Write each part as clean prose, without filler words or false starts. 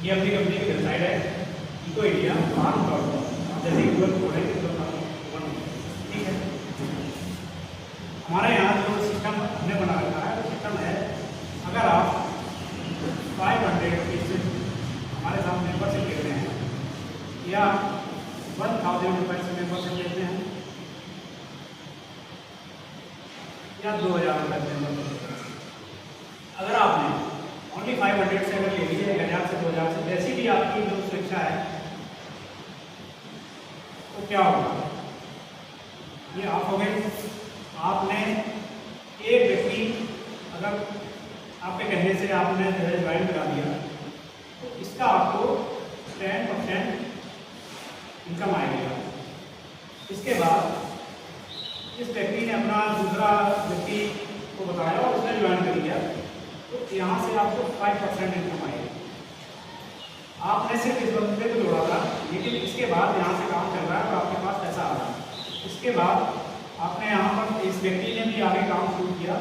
ये अपनी कंपनी की वेबसाइट है इको इंडिया farm.com। आप जैसे गूगल खोलेंगे तो ओपन होगा। ठीक है, हमारे यहाँ जो सिस्टम हमने बना रखा है वो सिस्टम है, अगर आप 500 रुपीज़ हमारे साथ मेंबरशिप लेते हैं या 1000 रुपये से मेंबरशिप लेते हैं या 2000 रुपये से मेंबरशिप लेते हैं, अगर आपने ओनली 500 से अगर ले लीजिए 1000 से 2000 से जैसी भी आपकी जो शिक्षा है तो क्या होगा, ये आप हो गए। आपने एक व्यक्ति अगर आपके कहने से आपने जो है ज्वाइन करा दिया तो इसका आपको 10% इनकम आएगा। इसके बाद इस व्यक्ति ने अपना दूसरा व्यक्ति को बताया और उसने ज्वाइन कर लिया तो यहाँ से आपको 5% इनकम आएगी। आपने सिर्फ इस बंदे को जोड़ा था, लेकिन इसके बाद यहाँ से काम चल रहा है और आपके पास पैसा आ रहा है। इसके बाद आपने यहाँ पर इस व्यक्ति ने भी आगे काम शुरू किया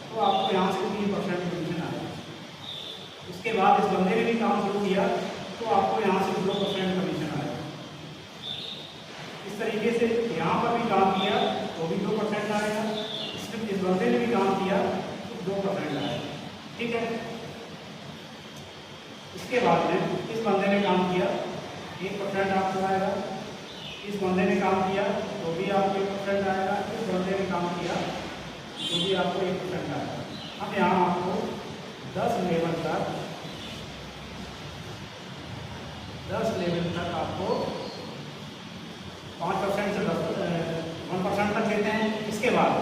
तो आपको यहाँ से 3% कमीशन आएगा। इसके बाद इस बंदे ने भी काम शुरू किया तो आपको यहाँ से 2% कमीशन आएगा। इस तरीके से यहाँ पर भी काम किया तो भी 2% आएगा, इस बंदे ने भी काम किया तो 2% आएगा। ठीक है, इसके बाद में इस बंदे ने काम किया 1% आपको आएगा, इस बंदे ने काम किया तो भी आपको 1% आएगा, इस बंदे ने काम किया तो भी आपको 1% आएगा। अब यहाँ आपको 10 लेवल तक आपको 5% से 1% तक देते हैं। इसके बाद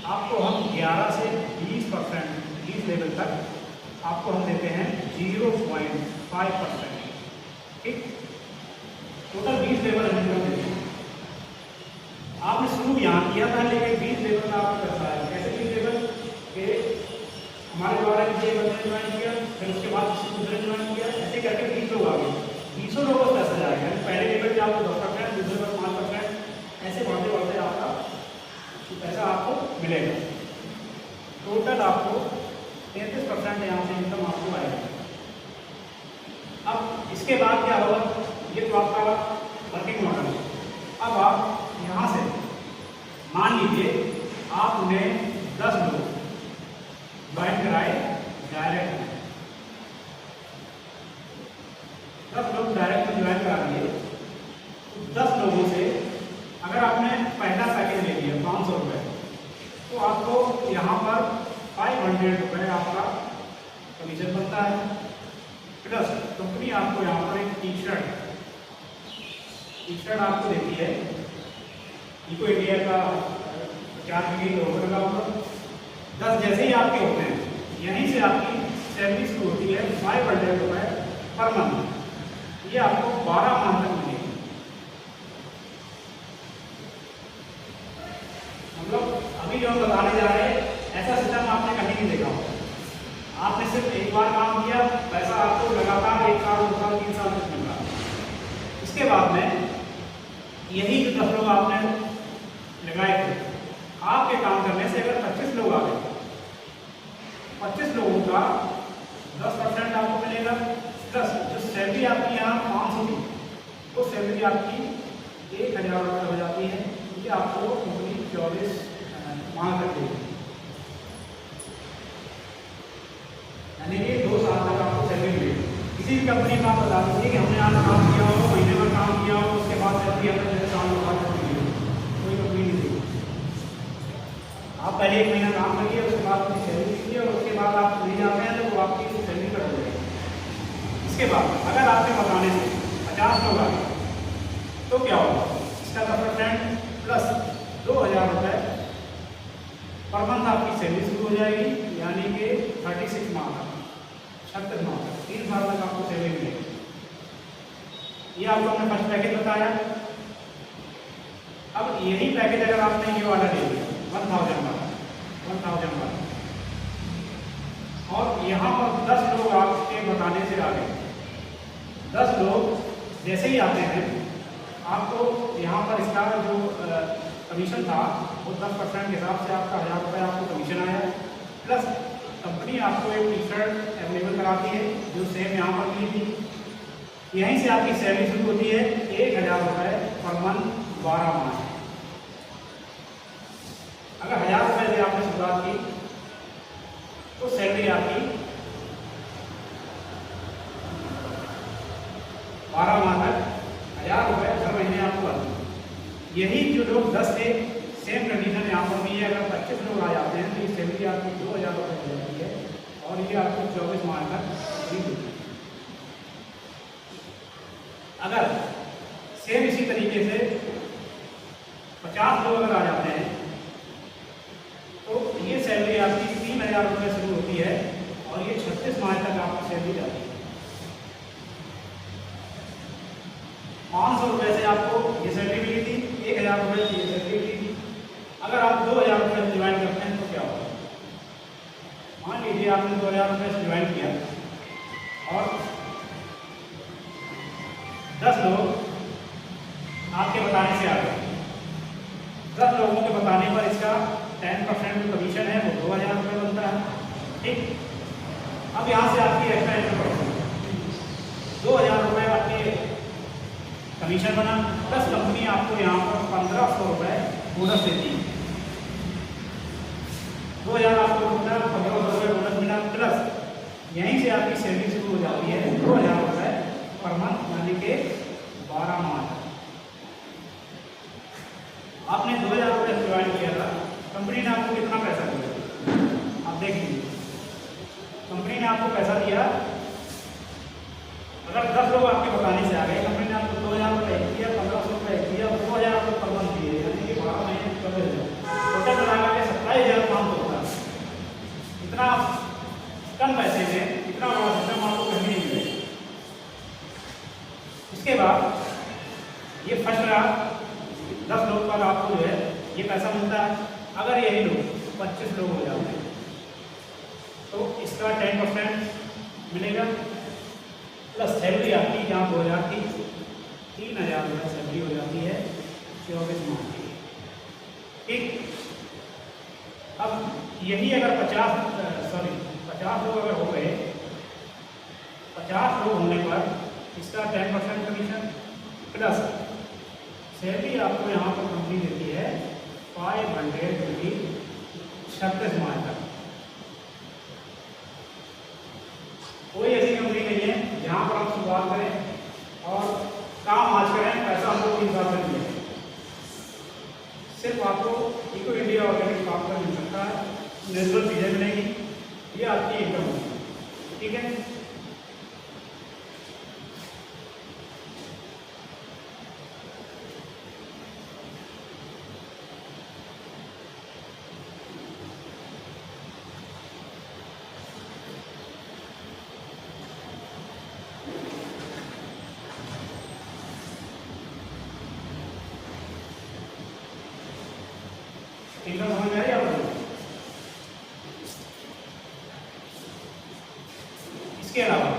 आपको हम 11 से 20% लेवल तक आपको हम देते हैं 0.5%। ठीक, टोटल 20 लेवल हम देते हैं। आपने शुरू यहाँ किया था लेकिन 20 लेवल का आपको करता है। कैसे 20 लेवल के हमारे द्वारा किसी बंदे ने ज्वाइन किया, फिर उसके बाद किसी दूसरे ने ज्वाइन किया, ऐसे करके 20 लोग आ गए, 200 लोगों को पैसा जाएगा। पहले लेवल पे आपको 10%, दूसरे पर 5%, ऐसे बढ़ते बढ़ते आपका पैसा आपको मिलेगा। टोटल आपको 33% यहाँ से इनकम आपको आएगा। अब इसके बाद क्या होगा, ये तो आपका वर्किंग मॉडल है। अब आप यहाँ से मान लीजिए आपने 10 लोग ज्वाइन कराए डायरेक्ट, 10 लोग डायरेक्ट ज्वाइन करा दिए, 10 लोगों से अगर आपने पहला पैकेज ले लिया 500 रुपये तो आपको यहाँ पर 500 रुपये आपका कमीशन बनता है। प्लस कंपनी आपको यहाँ पर एक टी शर्ट आपको देती है, इको इंडिया का 4 की लोगो लगा होगा। 10 जैसे ही आपके होते हैं यहीं से आपकी सैलरी शुरू होती है 500 रुपये पर मंथ। ये आपको 12 माह तक मिलेगी। हम लोग अभी जो हम बताने जा रहे हैं ऐसा सिस्टम आपने कहीं नहीं देखा होगा। आपने सिर्फ एक बार काम किया, पैसा आपको लगातार 1 साल 2 साल 3 साल तक मिल रहा। इसके बाद में यही जो 10 लोग आपने लगाए थे, आपके काम करने से अगर 25 लोग आ गए, 25 लोगों का 10% आपको मिलेगा। प्लस जो सैलरी आपकी यहाँ 500 की, वो सैलरी आपकी 1000 रुपये हो जाती है, क्योंकि आपको कंपनी 24 माह तक देगी। यानी कि 2 साल तक आपको सैलरी मिलेगी। किसी भी कंपनी में आप बता दीजिए कि हमने आज काम किया हो, महीने में काम किया हो, उसके बाद सैलरी हमने जैसे काम के बाद मिली हो, कोई कंपनी नहीं देगी। आप पहले 1 महीना काम करिए, उसके बाद अपनी सैलरी लीजिए और उसके बाद आप ले जाते हैं तो वो आपकी सैलरी कट हो जाएगी। इसके बाद अगर आपके बताने से 50 लोग आ गए तो क्या होगा, इसका 10% प्लस 2000 रुपये पर मंथ आपकी सैलरी शुरू हो जाएगी। यानी कि 36 माह तक, 36 माह तक, 3 साल तक आपको सैलरी मिलेगी। ये आपको हमने फर्स्ट पैकेज बताया। अब यही पैकेज अगर आपने ये वाला ले लिया 1000 वाला और यहाँ पर 10 लोग आपके बताने से आ गए, 10 लोग जैसे ही आते हैं आपको यहाँ पर इसका जो कमीशन था वो 10% के हिसाब से आपका 1000 रुपये आपको कमीशन आया। प्लस कंपनी आपको एक टी शर्ट अवेलेबल कराती है जो सेम यहाँ पर मिली थी, यहीं से आपकी सैलरी शुरू होती है 1000 रुपये पर मंथ 12 माह। अगर 1000 रुपये से आपने शुरुआत की तो सैलरी आपकी 12 माह तक 1000 रुपये हर महीने आपको आती। यही जो लोग 10 थे सेम कंडीशन यहाँ पर भी है। अगर 25 लोग आ जाते हैं तो ये सैलरी आपकी 2000 रुपये हो जाती है और ये आपको 24 माह तक फ्री होती है। अगर सेम इसी तरीके से 50 लोग अगर आ जाते हैं तो ये सैलरी आपकी 3000 रुपये शुरू होती है और ये 36 माह तक आपकी सैलरी जाती है। 500 रुपये से आपको ये सैलरी मिली थी, 1000 रुपये से ये सैलरी मिली थी। अगर आप 2000 रुपये से ज्वाइन करते हैं तो क्या होगा? मान लीजिए आपने 2000 रुपये से ज्वाइन किया और 10 लोग आपके बताने से आ गए। 10 लोगों के बताने पर इसका 10% जो कमीशन है वो 2000 रुपये बनता है। ठीक, अब यहाँ से आपकी एक्स्ट्रा एंट्री पड़ती है 2000 रुपये आपके कमीशन बना, प्लस कंपनी आपको यहाँ पर 1500 रुपये बोनस देती है। 2000 आपको मिला, 1500 रुपये बोनस मिला, प्लस यहीं से आपकी सैलरी शुरू हो जाती है 2000 रुपये पर मंथ, यानी कि 12 माह। आपने 2000 रुपये ज्वाइन किया था, कंपनी ने आपको कितना पैसा दिया? आप देख लीजिए, कंपनी ने आपको पैसा दिया। अगर 10 लोग आपके बताने से आ गए, कंपनी ने आपको 2000 रुपये दिया, 1500 रुपये दिया, 2000 रुपये पर मंथ दिए, यानी कि 12 महीने 24,000, टोटल मिला के 27,500 होता है। इतना कम पैसे में इतना बड़ा सिस्टम आपको कहीं नहीं मिलेगा। इसके बाद ये फर्स्ट रहा, 10 लोग पर आपको जो है ये पैसा मिलता है। अगर यही लोग 25 लोग हो जाते हैं तो इसका 10% मिलेगा, प्लस सैलरी आपकी जहाँ 2000 की 3000 रुपये सैलरी हो जाती है 24 माह की। ठीक, अब यही अगर 50 लोग अगर हो गए, 50 लोग होने पर इसका 10% कमीशन प्लस सैलरी आपको यहाँ पर कंपनी देती है 500 रुपये 36 माह तक। कोई ऐसी कंपनी नहीं है जहाँ पर आप शुरुआत करें और काम आज करें, पैसा हम लोग 3 साल में मिले। सिर्फ आपको इको इंडिया ऑर्गेनिक काम पर मिल सकता है, नेचुरल चीज़ें मिलेंगी, ये आपकी इनकम होगी। ठीक है, इनकम समझ में आ रही है आपको? इसके अलावा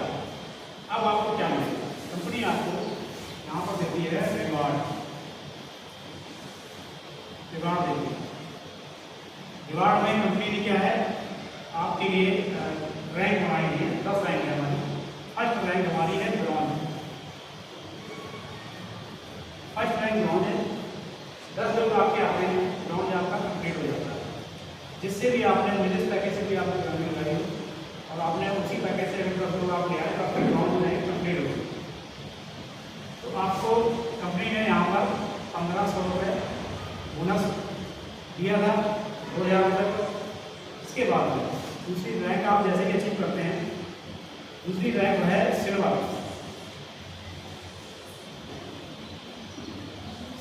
अब आपको क्या मिलेगा? कंपनी आपको यहाँ पर देती है रिवार्ड देती है। रिवार्ड में कंपनी ने क्या है आपके लिए रैंक बनाई है, 10 रैंक है हमारी। फर्स्ट रैंक हमारी है ब्रॉन्ज, फर्स्ट रैंक ब्रॉन्ज है। 10 लोग आपके आते हैं, ब्रॉन्ज आपका कंप्लीट हो जाता है। जिससे भी आपने बिजनेस पैकेज से भी आपने जॉइनिंग लगाई और आपने उसी पैकेज से 10 लोग आप ले आए तो आपका ब्रॉन्ज है कंप्लीट हो। तो आपको कंपनी ने यहाँ पर 1500 रुपये बोनस दिया था, 2000 रुपये। इसके बाद में दूसरी रैंक आप जैसे कि अचीव करते हैं, दूसरी रैंक है सिल्वर।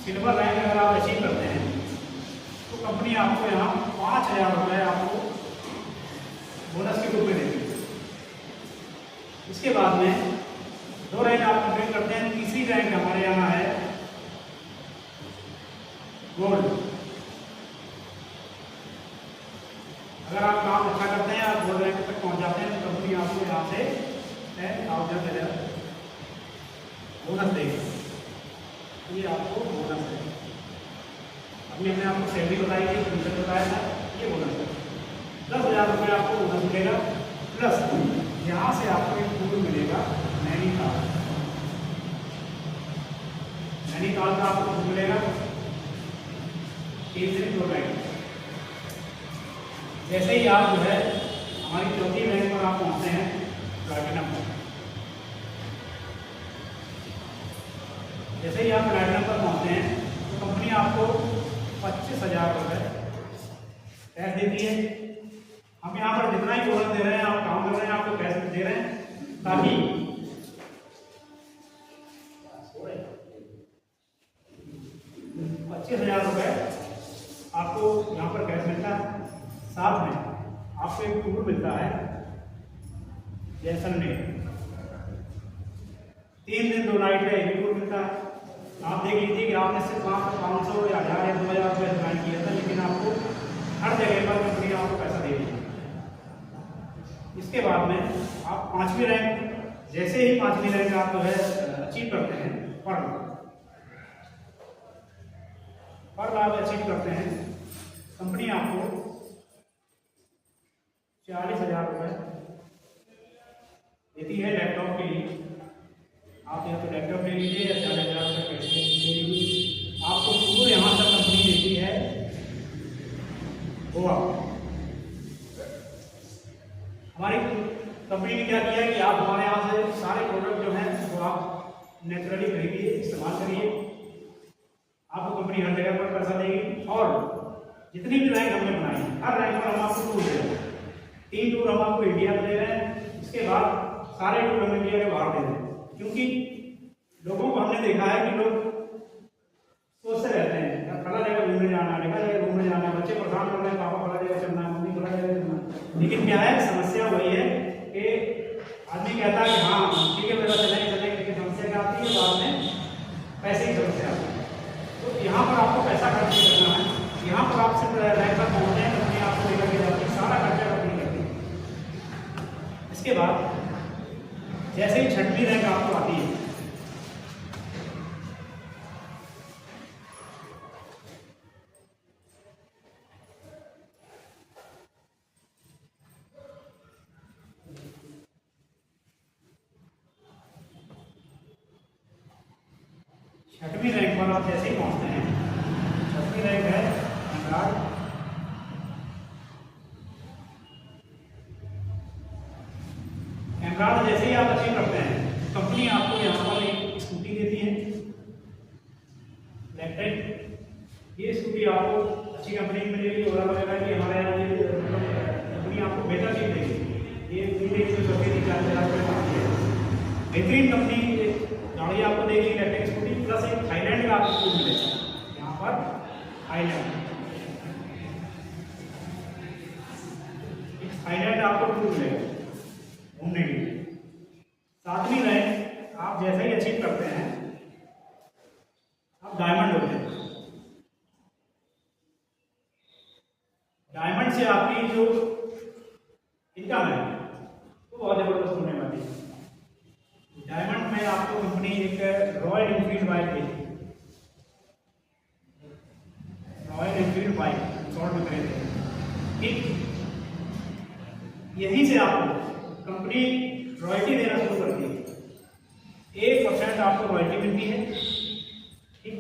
सिल्वर रैंक अगर आप अचीव करते हैं तो कंपनी आपको यहाँ 5000 रुपये आपको बोनस के रूप में देती है। इसके बाद में 2 रैंक आप कंप्लीट करते हैं, तीसरी रैंक हमारे यहाँ है गोल्ड। अगर आप काम अच्छा करते हैं, आप गोल्ड रैंक तक पहुँच जाते हैं तो कंपनी आपको यहाँ से 10,000 बोनस देगी। ये आपको बोनस है। अभी हमने आपको सैलरी बताई थी, कमीशन बताया था, ये बोनस है। 10,000 रुपये आपको बोनस मिलेगा, प्लस यहाँ से आपको एक टूर मिलेगा नैनीताल। नैनीताल का आपको रूम मिलेगा 3 दिन 2 नाइट। जैसे ही आप जो है हमारी चौथी रैंक पर आप पहुँचते हैं प्लैटिनम पर, जैसे ही आप प्लैटिनम पर पहुँचते हैं तो कंपनी आपको 25,000 रुपये कैश देती है। हम यहाँ पर जितना ही बोनस दे रहे हैं, आप काम कर रहे हैं, आपको कैश दे रहे हैं ताकि 25,000 रुपये आपको यहाँ पर कैश मिलता है। साथ में आपको एक टूर मिलता है जैसलमेर, 3 दिन 2 नाइट का एक टूर मिलता है। आप देख लीजिए कि आपने सिर्फ 500 या 1000 या 2000 रुपये ज्वाइन किया था, लेकिन आपको हर जगह पर कंपनी आपको पैसा दे रही है। इसके बाद में आप 5वीं रैंक, जैसे ही 5वीं रैंक आप जो है अचीव करते हैं, पर आप अचीव करते हैं, कंपनी आपको 40,000 रुपये देती है लैपटॉप के लिए। आप या तो लैपटॉप ले लीजिए या 40,000 रुपये पैसे ले लीजिए। आपको टूर यहाँ तक कंपनी देती है गोवा। हमारी कंपनी ने क्या किया है कि आप हमारे यहाँ से सारे प्रोडक्ट जो हैं वो आप नेचुरली खरीदिए, इस्तेमाल करिए। आपको कंपनी हर जगह पर पैसा देगी। और जितनी भी रैंक हमने बनाई है, हर रैंक पर हम आपको टूर दे रहे हैं। 3 टूर हम आपको इंडिया में दे रहे हैं, इसके बाद सारे टूर हम इंडिया के बाहर दे रहे हैं। क्योंकि लोगों को हमने देखा है कि लोग सोचते रहते हैं फला जगह घूमने जाना है, ढेका जगह घूमने जाना है, बच्चे परेशान कर रहे हैं, पापा फला जगह चलना है, मम्मी फला जगह चलना है। लेकिन क्या है, समस्या वही है कि आदमी कहता है कि हाँ ठीक है मेरा चलेंगे, लेकिन समस्या क्या आती है बाद में? पैसे की समस्या आती है। तो यहाँ पर आपको पैसा खर्च नहीं करना है। यहाँ पर आप सिर्फ रैंक पर पहुँचते हैं, कंपनी आपको लेकर के जाती है, सारा खर्चा कंपनी करती है। इसके बाद जैसे ही 6वीं रैंक आपको आती है, छठवीं रैंक पर आप जैसे ही पहुंचते हैं, 6वीं रैंक है एमराल्ड। एमराल्ड जैसे ही आप अचीव करते हैं, कंपनी आपको यहाँ पर एक स्कूटी देती है इलेक्ट्रिक। ये स्कूटी आपको अच्छी कंपनी में मिलेगी और लगेगा कि हमारे यहाँ ये कंपनी आपको बेहतर चीज देगी। ये बेहतरीन कंपनी गाड़ी आपको देगी इलेक्ट्रिक स्कूटी, प्लस एक थाईलैंड का आपको टूर मिलेगा। यहाँ पर थाईलैंड आपको टूर मिलेगा घूमने के लिए। 7वीं रैंक आप जैसे ही अचीव करते हैं, आप डायमंड होते हैं। डायमंड से आपकी जो इनकम है वो बहुत जबरदस्त होने वाली है। डायमंड में आपको कंपनी एक रॉयल एनफील्ड बाइक देगी। रॉयल एनफील्ड बाइक शॉर्ट में खरीदते हैं, ठीक। यहीं से आपको कंपनी रॉयल्टी देना शुरू करती है। 1% आपको रॉयल्टी मिलती है, ठीक।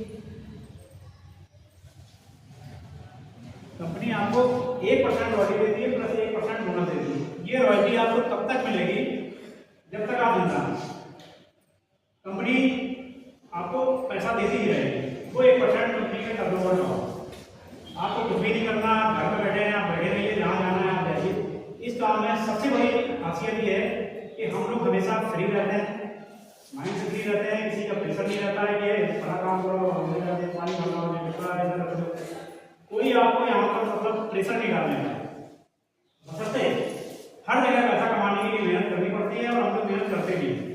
कंपनी आपको 1% रॉयल्टी देती है, प्लस 1% बोनस देती है। ये रॉयल्टी आपको तब तक मिलेगी जब तक आप जिंदा हैं। कंपनी आपको पैसा देती ही रहेगी। वो 1% कंपनी का टर्नओवर का हो। आपको कुछ भी नहीं करना, घर में बैठे हैं, आप बैठे रहिए, जहाँ जाना है आप जाइए। इस काम में सबसे बड़ी खासियत ये है कि हम लोग हमेशा फ्री रहते हैं, माइंड से फ्री रहते हैं। किसी का प्रेशर नहीं रहता है कि बड़ा काम करो, पानी भरना, कोई आपको यहाँ पर मतलब प्रेशर नहीं डालने का। बशर्ते हर जगह पैसा कमाने के लिए मेहनत करनी पड़ती है और हम लोग मेहनत करते भी हैं।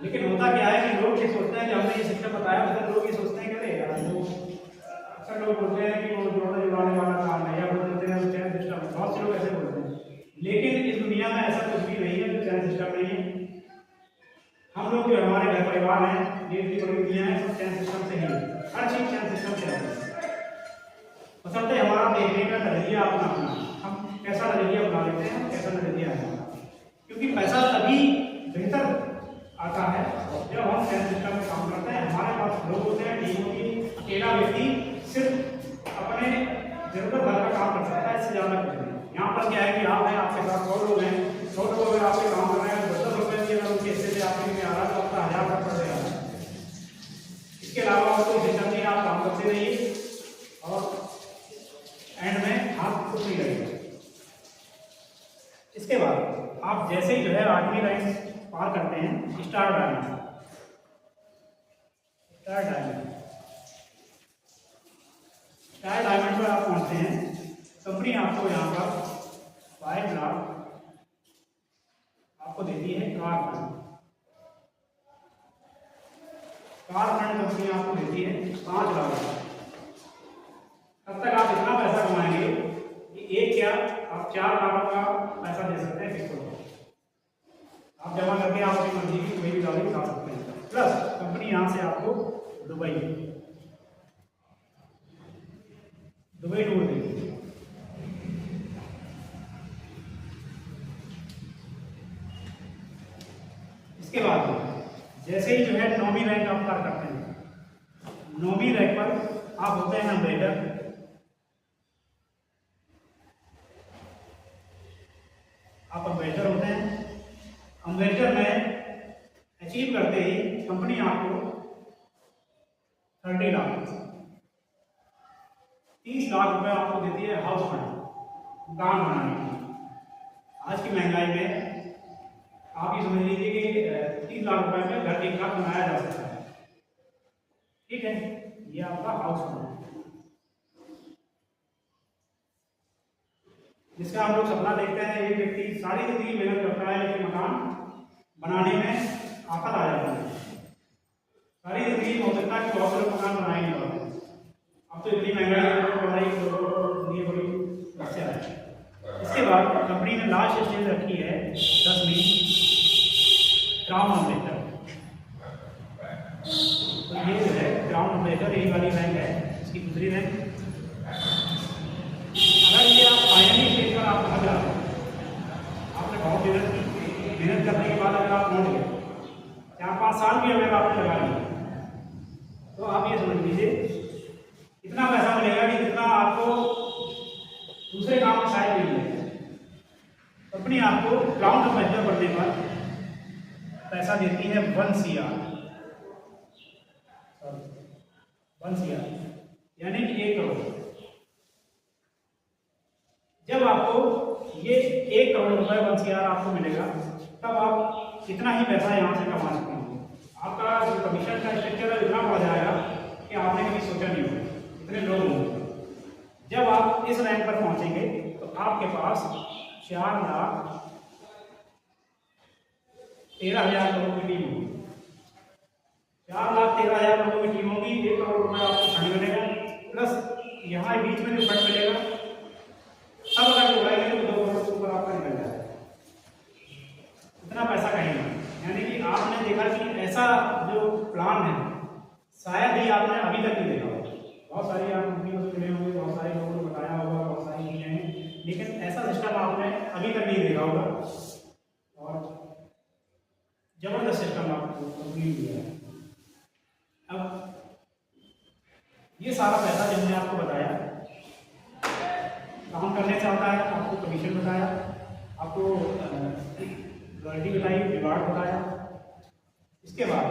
लेकिन होता क्या है कि लोग ये सोचते हैं कि हमने ये सिस्टम बताया, मतलब लोग ये सोचते हैं कि अरे यार अक्सर लोग बोलते हैं कि वो जोड़ने जुड़ाने वाला काम है, या बोल देते हैं चैन सिस्टम। बहुत से लोग ऐसे बोलते हैं, लेकिन इस दुनिया में ऐसा कुछ भी नहीं है जो चैन सिस्टम नहीं है। हम लोग जो हमारे घर परिवार हैं, देश की बड़ी दुनिया है, सब चैन सिस्टम से ही है। हर चीज चैन सिस्टम से है। बशर्ते हमारा देखने का नजरिया अपना अपना, हम कैसा नजरिया बना लेते हैं, कैसा नजरिया है हमारा। क्योंकि पैसा तभी बेहतर आता है जब हम चैन सिस्टम में काम करते हैं। हमारे पास लोग होते हैं, टीम बढ़ते रहिए और एंड में हाथ कुछ नहीं लगेगा। इसके बाद आप जैसे ही जो है 8वीं लाइन पार करते हैं, स्टार डायमंड पर आप पहुंचते हैं। कंपनी आपको यहाँ पर 5 लाख आपको देती है कार फंड कंपनी आपको देती है 5 लाख। तब तक आप इतना पैसा कमाएंगे कि एक क्या आप 4 लाख का पैसा दे सकते हैं किसी को। आप जमा करके आप अपनी मर्जी की कोई भी गाड़ी उठा सकते हैं। प्लस कंपनी यहाँ से आपको दुबई टूर देगी। इसके बाद जैसे ही जो है 9वीं रैंक आप पार करते हैं, 9वीं रैंक पर आप होते हैं अम्बेडर। आप अम्बेडर होते हैं। अम्बेडर में अचीव करते ही कंपनी आपको 30 लाख 30 लाख रुपए आपको देती है हाउस फंड, मकान बनाने के लिए। आज की महंगाई में आप ये समझ लीजिए कि 30 लाख रुपए में घर एक लाख बनाया जा सकता है। ठीक है, ये आपका हाउस फंड है, जिसका हम लोग सपना देखते हैं। एक व्यक्ति सारी जिंदगी मेहनत करता है लेकिन मकान बनाने में आफत आ जाती है। सारी जिंदगी हो सकता है कि बहुत लोग मकान बना ही नहीं पाते। अब तो इतनी महंगाई जिंदगी बड़ी समस्या है। इसके बाद कंपनी ने लास्ट स्टेज रखी है 10वीं ग्राउंड ऑपरेटर। तो ये जो है ग्राउंड ऑपरेटर, यही वाली रैंक है, इसकी दूसरी रैंक। अगर ये आप फाइनली स्टेज पर आप पहुँच जाते हैं, आपने बहुत मेहनत करने के बाद अगर आप पहुँच गए, 4-5 साल भी अगर आपने लगा लिया, तो आप ये समझ लीजिए इतना पैसा मिलेगा कि जितना आपको दूसरे काम में शायद नहीं मिलेगा। कंपनी आपको ग्राउंड ऑपरेटर बनने पर पैसा देती है 1 CR, यानी कि 1 करोड़। जब आपको ये 1 करोड़ रुपए 1 CR आपको मिलेगा, तब आप इतना ही पैसा यहाँ से कमा सकते हैं। आपका जो कमीशन का स्ट्रक्चर है इतना बढ़ जाएगा कि आपने कभी सोचा नहीं होगा, इतने लोग होंगे। जब आप इस रैंक पर पहुंचेंगे तो आपके पास 4,13,000 लोगों की टीम होगी। 4,13,000 लोगों की टीम होगी। 1 करोड़ रुपए आपको फंड मिलेगा, प्लस यहाँ बीच में जो फंड मिलेगा सब अगर उड़ाएंगे तो 2 करोड़ से ऊपर आपका निकल जाएगा। इतना पैसा कहीं नहीं। यानी कि आपने देखा कि ऐसा जो प्लान है शायद ही आपने अभी तक नहीं देखा होगा। बहुत सारी आप कंपनियों से मिले होंगे, बहुत सारे लोगों ने बताया होगा, बहुत सारी चीजें हैं, लेकिन ऐसा सिस्टम आपने अभी तक नहीं देखा होगा। और जबरदस्त सिस्टम आपको कंपनी दिया है। अब ये सारा पैसा जो मैंने आपको बताया, काम करने से आता है, आपको कमीशन बताया, आपको रॉयल्टी बताई, रिवार्ड बताया। इसके बाद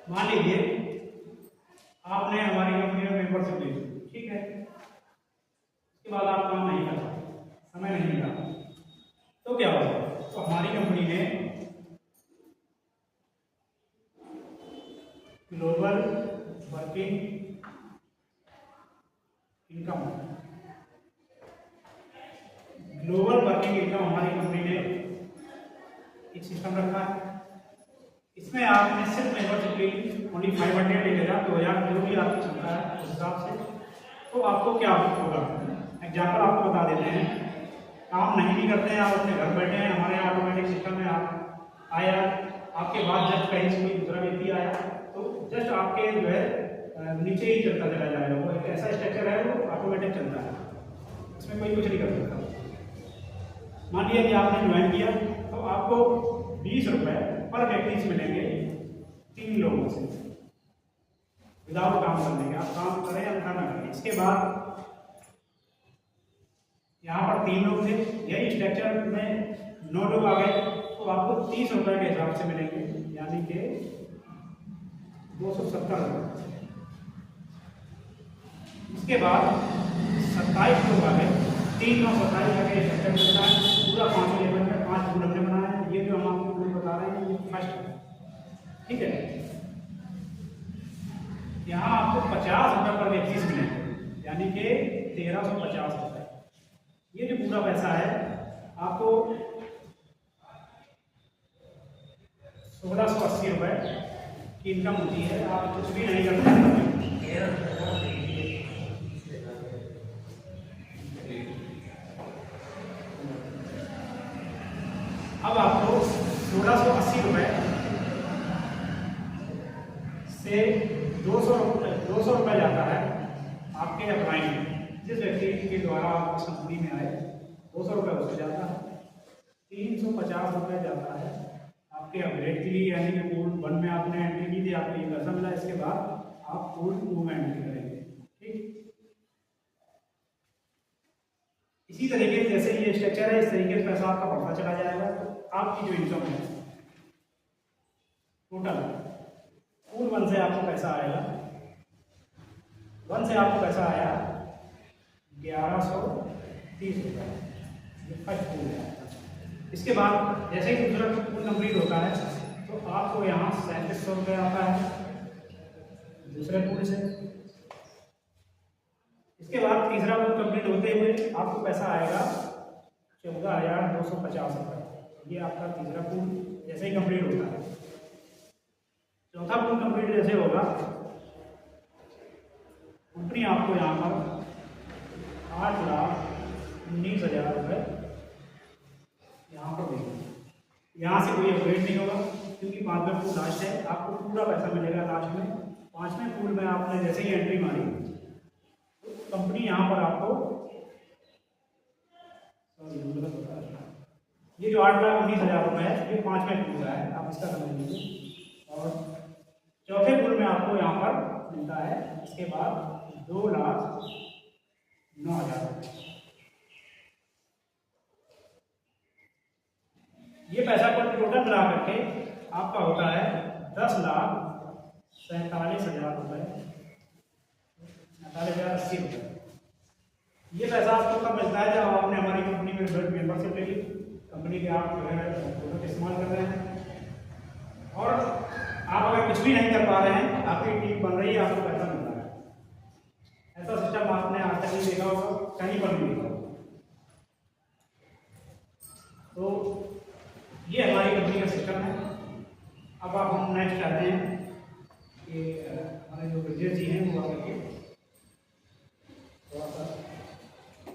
मान लीजिए आपने हमारी कंपनी में मेंबरशिप ली, ठीक है। उसके बाद आप काम नहीं कर पाए, समय नहीं मिला, तो क्या होगा? तो हमारी कंपनी ने ग्लोबल वर्किंग इनकम हमारी कंपनी ने एक सिस्टम रखा है। इसमें आपने सिर्फ मेंबरशिप ली, ओनली 500 1,000 2,000 जो भी आपकी क्षमता है उस हिसाब से, तो आपको क्या होगा? एग्जाम्पल आपको बता देते हैं। काम नहीं भी करते हैं, आप अपने घर बैठे हैं, हमारे यहाँ ऑटोमेटिक सिस्टम में आप आया, आपके बाद जस्ट कहीं से कोई दूसरा व्यक्ति आया तो जस्ट आपके जो है नीचे ही चलता चला जाएगा। वो एक ऐसा स्ट्रक्चर है, वो ऑटोमेटिक चलता है। मान लिया कि आपने ज्वाइन किया तो आपको 20 रुपये पर व्यक्ति से मिलेंगे 3 लोगों से विदाउट काम करने के। आप काम करें या ना करें। इसके बाद यहाँ पर 3 लोग थे, यही स्ट्रक्चर में 9 लोग आ गए तो आपको 30 रुपये के हिसाब से मिलेंगे, यानी कि 270 रुपये। इसके बाद 27 लोग आ गए, 3 9 27 का स्ट्रक्चर मिलता है पूरा 5 लेवल में, 5 पूल हमने बनाया है। ये जो हम आपको पूल बता रहे हैं ये फर्स्ट है, ठीक है। यहाँ आपको 50 रुपये पर व्यक्ति से मिलेंगे, यानी कि 1350 रुपये। ये जो पूरा पैसा है आपको 1680 रुपये की इनकम होती है। आप कुछ भी नहीं करते हैं। अब आपको 1680 रुपये से 200 रुपये जाता है आपके अप्लाई में। जिस व्यक्ति के द्वारा आप इस कंपनी में आए 200 रुपये उससे जाता है। 350 रुपये जाता है आपके अपग्रेड के लिए, यानी कि पूल 1 में आपने एंट्री की थी, आपको ये पैसा मिला। इसके बाद आप पूल 2 में एंट्री करेंगे, ठीक। इसी तरीके से जैसे ये स्ट्रक्चर है, इस तरीके से पैसा आपका बढ़ता चला जाएगा। तो आपकी जो इनकम है टोटल पूल 1 से आपको पैसा आएगा, 1 से आपको पैसा आया 1130 रुपये, ये फर्स्ट पूल है। इसके बाद जैसे ही दूसरा पूल कंप्लीट होता है तो आपको यहाँ 3700 रुपये आता है दूसरे पूल से। इसके बाद तीसरा पूल कंप्लीट होते हुए आपको पैसा आएगा 14,250 रुपये। ये आपका तीसरा पूल जैसे ही कंप्लीट होता है। चौथा पूल कंप्लीट जैसे होगा कंपनी आपको यहाँ पर 8,19,000 रुपये यहाँ पर देंगे। यहाँ से कोई अपग्रेड नहीं होगा क्योंकि 5वां पूल लास्ट है। आपको पूरा पैसा मिलेगा लास्ट में। 5वें पूल में आपने जैसे ही एंट्री मारी तो कंपनी यहाँ पर आपको ये जो 8,19,000 रुपये है ये 5वें पूल का है, आप इसका समझ लीजिए। और चौथे पूल में आपको यहाँ पर मिलता है इसके बाद 2,09,000 रुपये। ये पैसा को टोटल मिला करके आपका होता है 10,47,000 रुपये, 47,080 रुपये। ये पैसा आपको कब मिलता है? जब आपने हमारी कंपनी में मेंबरशिप ले ली, कंपनी के आप जो है प्रोडक्ट इस्तेमाल कर रहे हैं और आप अगर कुछ भी नहीं कर पा रहे हैं, आपकी टीम बन रही है, आपको पैसा मिल रहा है। ऐसा सिस्टम आपने आज तक नहीं देखा होगा, कहीं पर नहीं देखा।